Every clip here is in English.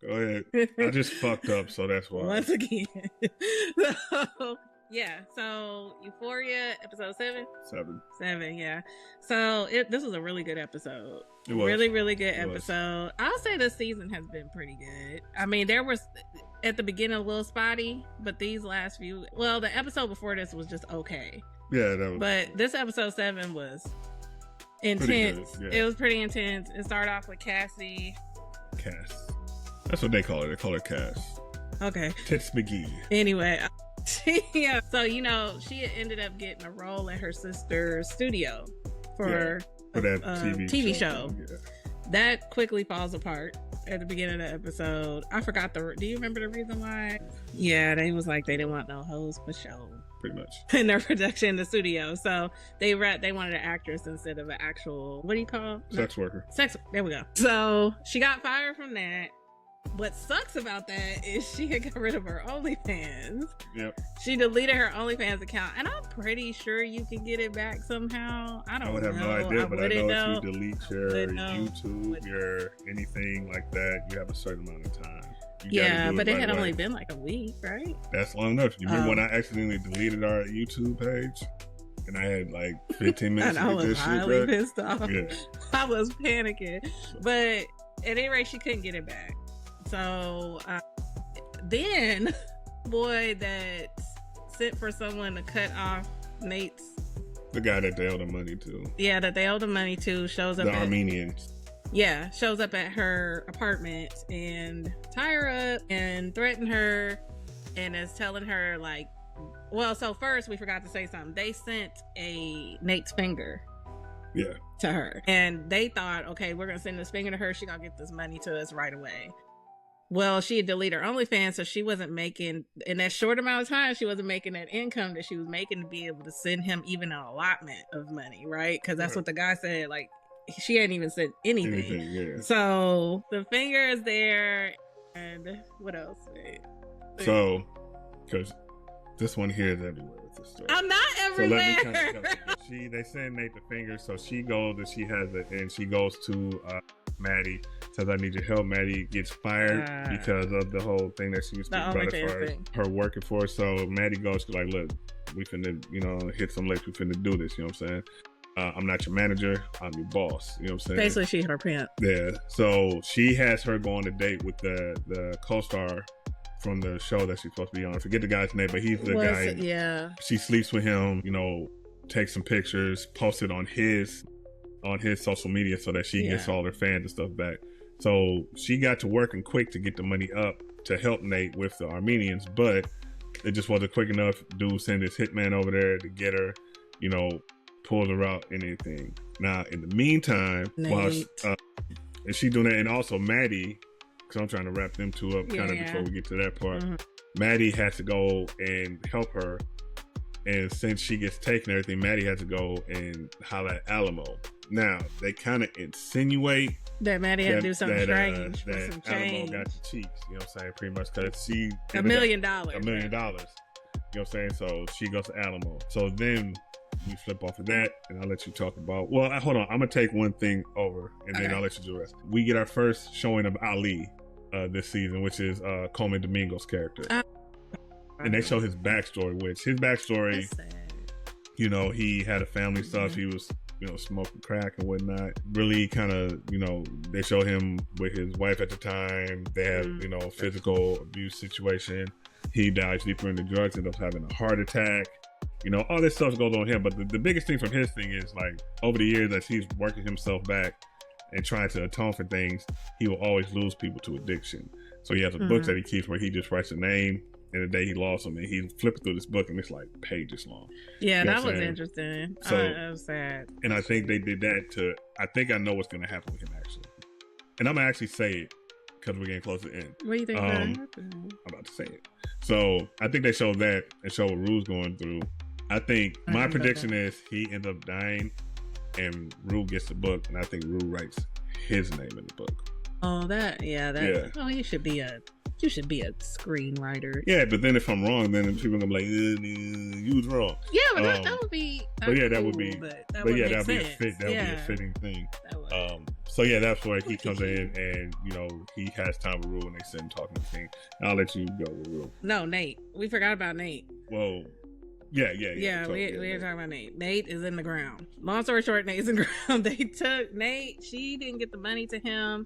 Go ahead. I just fucked up, so that's why. Once again. So, yeah. So Euphoria, episode 7? 7, yeah. So this was a really good episode. It was. Really, really good episode. I'll say this season has been pretty good. I mean, there was at the beginning a little spotty, but these last few, well, the episode before this was just okay. Yeah, that was. But this episode 7 was intense. Yeah. It was pretty intense. It started off with Cassie. Cass. That's what they call her. They call her Cass. Okay. Tits McGee. Anyway, yeah. So, you know, she ended up getting a role at her sister's studio for that TV show. Yeah. That quickly falls apart at the beginning of the episode. I forgot do you remember the reason why? Yeah, they was like they didn't want no hoes for show. Pretty much. In their production in the studio. So they wanted an actress instead of an actual, what do you call it? Sex worker. There we go. So she got fired from that. What sucks about that is she had got rid of her OnlyFans. Yep. She deleted her OnlyFans account, and I'm pretty sure you can get it back somehow. I would have no idea, but I know if you delete your YouTube, your anything like that, you have a certain amount of time. Yeah, but it had only been like a week, right? That's long enough. You remember when I accidentally deleted our YouTube page? And I had like 15 minutes and to get this shit back? I was highly pissed off. Yeah. I was panicking. But at any rate, she couldn't get it back. So then, boy that sent for someone to cut off Nate's... The guy that they owe the money to. Yeah, that they owe the money to shows up the Armenians. Yeah, shows up at her apartment and tie her up and threaten her and is telling her like, well, so first we forgot to say something. They sent a Nate's finger to her. And they thought, okay, we're going to send this finger to her. She's going to get this money to us right away. Well, she had deleted her OnlyFans, so she wasn't making, in that short amount of time, she wasn't making that income that she was making to be able to send him even an allotment of money, right? Because that's what the guy said, like, she hadn't even said anything. So the finger is there, and what else? So, because this one here is everywhere with this story. I'm not everywhere. So let me kind of they send Nate the finger, so she goes and she has it, and she goes to Maddie, says, "I need your help." Maddie gets fired because of the whole thing that she was speaking about as far as her working for her. So Maddie goes, she's like, "Look, we finna, hit some licks. We finna do this. You know what I'm saying? I'm not your manager. I'm your boss." You know what I'm saying? Basically, she's her pimp. Yeah. So she has her go on a date with the co-star from the show that she's supposed to be on. I forget the guy's name, but he's the guy. Yeah. She sleeps with him, takes some pictures, posts it on his social media so that she gets all her fans and stuff back. So she got to working quick to get the money up to help Nate with the Armenians, but it just wasn't quick enough. Dude sent his hitman over there to get her, pulled her out and anything. Now, in the meantime, and she doing that, and also Maddie, because I'm trying to wrap them two up before we get to that part. Mm-hmm. Maddie has to go and help her, and since she gets taken and everything, Maddie has to go and holler at Alamo. Now, they kind of insinuate that Maddie had to do something strange for some change. Alamo got the cheeks, you know what I'm saying, pretty much, because she... $1 million. $1 million. You know what I'm saying? So she goes to Alamo. So then we flip off of that, and I'll let you talk about... Well, hold on. I'm going to take one thing over, and then I'll let you do the rest. We get our first showing of Ali this season, which is Coleman Domingo's character. And they show his backstory, which his backstory, he had a family stuff. He was, smoking crack and whatnot. Really kind of, they show him with his wife at the time. They have, physical abuse situation. He dives deeper into drugs, ends up having a heart attack. All this stuff goes on him. But the biggest thing from his thing is, like, over the years as he's working himself back and trying to atone for things, he will always lose people to addiction. So he has a book that he keeps where he just writes a name and the day he lost them, and he's flipping through this book and it's like pages long. Yeah, that was interesting. So that was sad. And I think they did that I think I know what's going to happen with him, actually. And I'm going to actually say it because we're getting close to the end. What do you think is going to happen? I'm about to say it. So I think they show that and show what Rue's going through. I think my prediction is he ends up dying and Rue gets the book, and I think Rue writes his name in the book. Oh, Oh, he should be a You should be a screenwriter. Yeah, but then if I'm wrong, then people are gonna be like, you was wrong. Yeah, but that would be. But yeah, that would be. That'd be a fitting thing. So yeah, that's where he comes in, and he has time with Rue, and they sit and talking to King. I'll let you go with Rue. No, Nate. We forgot about Nate. Well, yeah. We didn't talk about Nate. Nate is in the ground. Long story short, Nate's in the ground. They took Nate. She didn't get the money to him,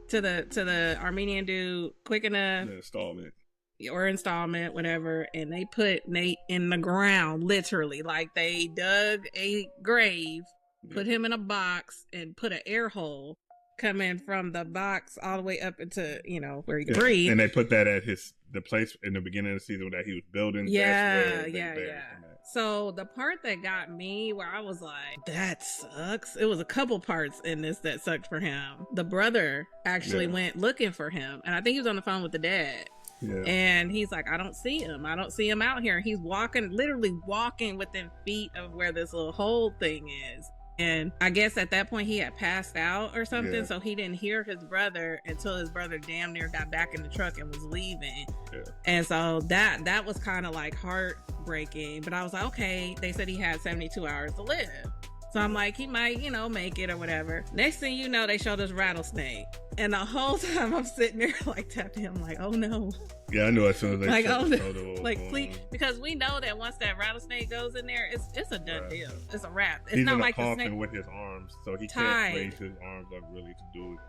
to the Armenian dude quick enough. Installment, whatever. And they put Nate in the ground, literally. Like they dug a grave, put him in a box, and put an air hole coming from the box all the way up into where he could breathe. And they put that at the place in the beginning of the season that he was building. Yeah. So the part that got me, where I was like, that sucks. It was a couple parts in this that sucked for him. The brother actually went looking for him, and I think he was on the phone with the dad. Yeah. And he's like, I don't see him out here. He's literally walking within feet of where this little hole thing is. And I guess at that point he had passed out or something, so he didn't hear his brother until his brother damn near got back in the truck and was leaving. Yeah. And so that was kind of like heartbreaking. But I was like, okay, they said he had 72 hours to live. So I'm like, he might, make it or whatever. Next thing you know, they showed us rattlesnake. And the whole time I'm sitting there like tapping him like, oh no. Yeah, I knew as soon as they like, oh no. Like, please, because we know that once that rattlesnake goes in there, it's a done deal. It's a wrap. It's He's not in like a the coffin snake with his arms, so he can't raise his arms up really to do it.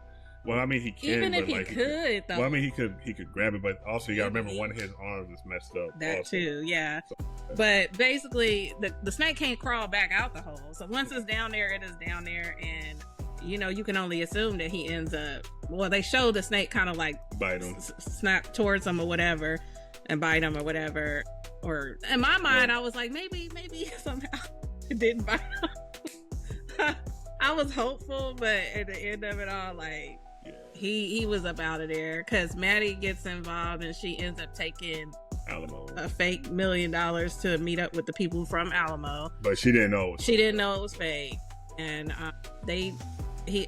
Well, I mean, he can. Even if he could, though. Well, I mean, he could grab it, but also you gotta remember one of his arms is messed up. That also. too, yeah. So, but basically, the snake can't crawl back out the hole. So once it's down there, it is down there, and you can only assume that he ends up. Well, they show the snake kind of like bite him, snap towards him or whatever, and bite him or whatever. Or in my mind, I was like, maybe somehow it didn't bite him. I was hopeful, but at the end of it all, like. He was up out of there because Maddie gets involved and she ends up taking Alamo a fake $1 million to meet up with the people from Alamo. But she didn't know. She didn't know it was fake, and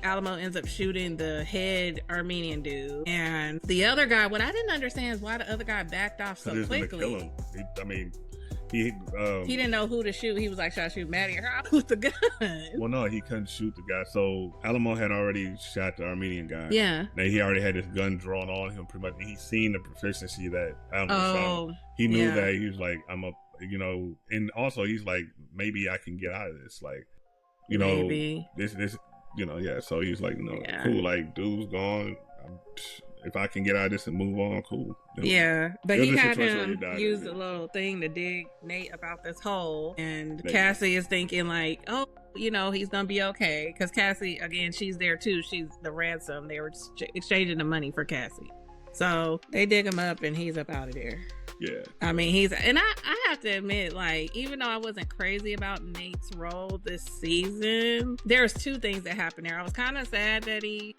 Alamo ends up shooting the head Armenian dude, and the other guy. What I didn't understand is why the other guy backed off so quickly. Kill him. He didn't know who to shoot. He was like, should I shoot Maddie or her with the gun? Well, no, he couldn't shoot the guy. So Alamo had already shot the Armenian guy. Yeah. Now he already had his gun drawn on him pretty much. He's seen the proficiency that Alamo shot. He knew that he was like, and also he's like, maybe I can get out of this. Like, maybe. this, yeah. So he's like, cool. Like, dude's gone. If I can get out of this and move on, cool. Yeah, but he had him use a little thing to dig Nate about this hole, and Cassie is thinking like, oh, he's gonna be okay, because Cassie, again, she's there too. She's the ransom. They were exchanging the money for Cassie, so they dig him up, and he's up out of there. Yeah, I mean, and I have to admit, like, even though I wasn't crazy about Nate's role this season, there's two things that happened there. I was kind of sad that he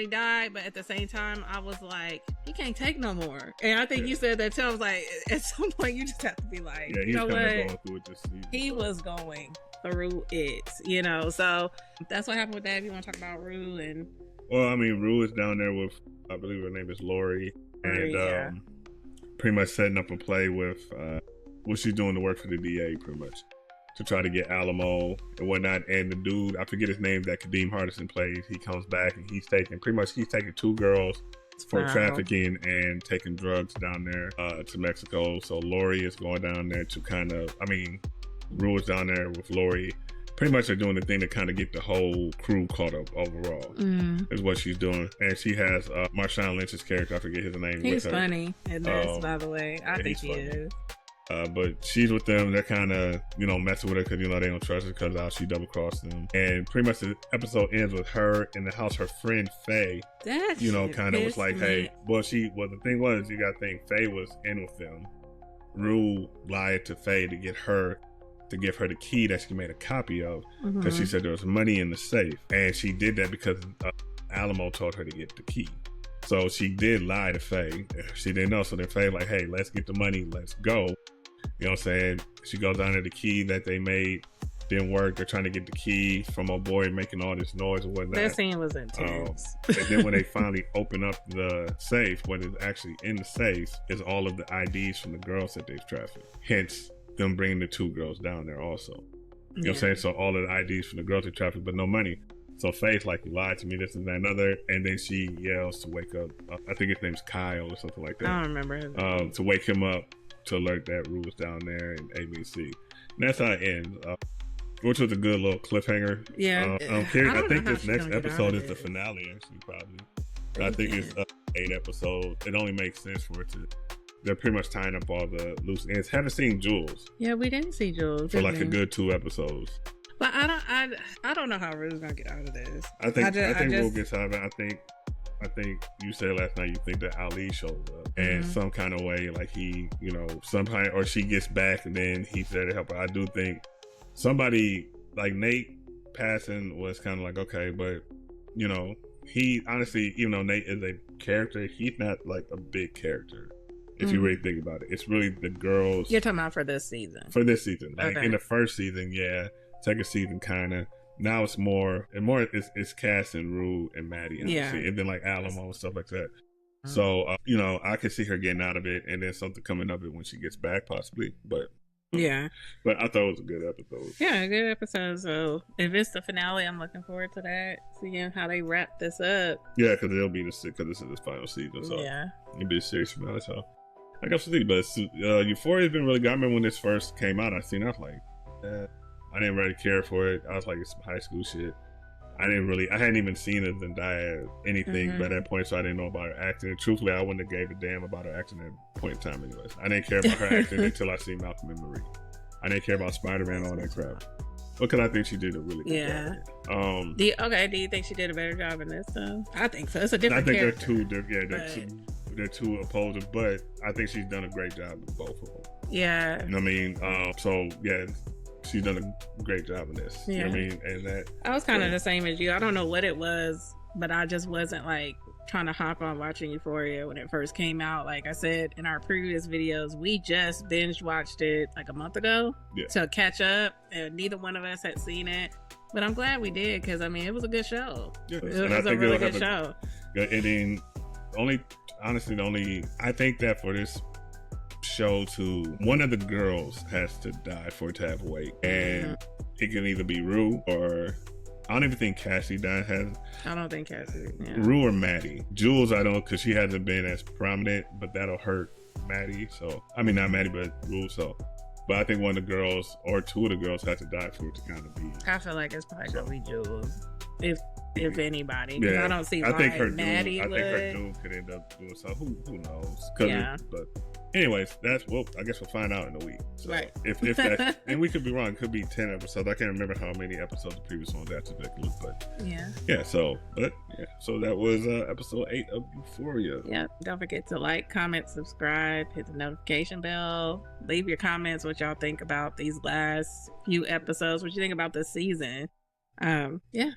died, but at the same time I was like, he can't take no more. And I think you said that too. I was like, at some point you just have to be like, you know what, going through it this season. He was going through it, so that's what happened with that. If you want to talk about Rue, and well, I mean, Rue is down there with, I believe her name is Lori, and pretty much setting up a play with she's doing the work for the DA pretty much, to try to get Alamo and whatnot. And the dude, I forget his name, that Kadeem Hardison plays, he comes back and he's taking two girls for trafficking and taking drugs down there to Mexico. So Lori is going down there to Rue is down there with Lori. Pretty much they're doing the thing to kind of get the whole crew caught up overall, is what she's doing. And she has Marshawn Lynch's character, I forget his name. He's funny in this, by the way. I think he is. But she's with them. They're kind of, messing with her because, they don't trust her because she double-crossed them. And pretty much the episode ends with her in the house. Her friend, Faye, kind of was like, hey, the thing was, you got to think, Faye was in with them. Rue lied to Faye to give her the key that she made a copy of, because she said there was money in the safe. And she did that because Alamo told her to get the key. So she did lie to Faye. She didn't know. So then Faye like, hey, let's get the money. Let's go. You know what I'm saying? She goes down to the key that they made didn't work. They're trying to get the keys from a boy making all this noise and whatnot. That scene was intense. And then when they finally open up the safe, what is actually in the safe is all of the IDs from the girls that they've trafficked. Hence, them bringing the 2 girls down there also. You know what I'm saying? So all of the IDs from the girls they trafficked, but no money. So Faith, like, you lied to me, this and that and another, and then she yells to wake up. I think his name's Kyle or something like that. I don't remember his name. To wake him up to alert that Rue was down there and ABC. And that's how it ends. Which was a good little cliffhanger. Yeah. I think this next episode is the finale, actually, probably. I think it's 8 episodes. It only makes sense for it to. They're pretty much tying up all the loose ends. Haven't seen Jules. Yeah, we didn't see Jules for like a good 2 episodes. But I don't know how Rue's gonna get out of this. I think Rue gets out of it. I think you said last night you think that Ali shows up and some kind of way, like he, you know, sometime, or she gets back and then he's there to help her. I do think somebody like Nate passing was kind of like, okay, but you know, he honestly, even though Nate is a character, he's not like a big character. If you really think about it, it's really the girls. You're talking about for this season. For this season, like in the first season, yeah. Second season, kind of. Now it's more it's Cass and Rue and Maddie, and then like Alamo and stuff like that. So you know, I could see her getting out of it, and then something coming of it when she gets back, possibly. But but I thought it was a good episode. Yeah, a good episode. So if it's the finale, I'm looking forward to that. Seeing how they wrap this up. Yeah, because it'll be because this is the final season. So it'll be a serious finale. So I guess we'll see. But Euphoria has been really good. I remember when this first came out, I was like, I didn't really care for it. I was like, it's some high school shit. I hadn't even seen it Zendaya anything by that point, so I didn't know about her acting. And truthfully, I wouldn't have gave a damn about her acting at that point in time anyways. I didn't care about her acting until I seen Malcolm and Marie. I didn't care about Spider-Man, all that crap. Because I think she did a really good job. Do you think she did a better job in this, though? I think so. It's a different character. They're two opposing, but I think she's done a great job with both of them. Yeah. You know what I mean? She's done a great job in this. You know what I mean? And that I was kind of the same as you. I don't know what it was, but I just wasn't like trying to hop on watching Euphoria when it first came out. Like I said in our previous videos, we just binge watched it like a month ago to catch up, and neither one of us had seen it. But I'm glad we did, because I mean, it was a good show. Yeah, it was a really good show. And then I think that for this show, one of the girls has to die for it to have weight, and it can either be Rue or I don't even think Cassie died. I don't think Cassie. Yeah. Rue or Maddie. Jules, I don't, because she hasn't been as prominent, but that'll hurt Maddie. So I mean, not Maddie, but Rue. So, but I think one of the girls or 2 of the girls have to die for it to kind of be. I feel like it's probably gonna be Jules, if anybody. I don't see why Maddie would. I think her dude could end up doing something. Who knows? But anyways, I guess we'll find out in a week. So right. If that, and we could be wrong. It could be 10 episodes. I can't remember how many episodes the previous ones after that look, but So that was episode 8 of Euphoria. Yeah. Don't forget to like, comment, subscribe, hit the notification bell, leave your comments what y'all think about these last few episodes, what you think about this season. Yeah.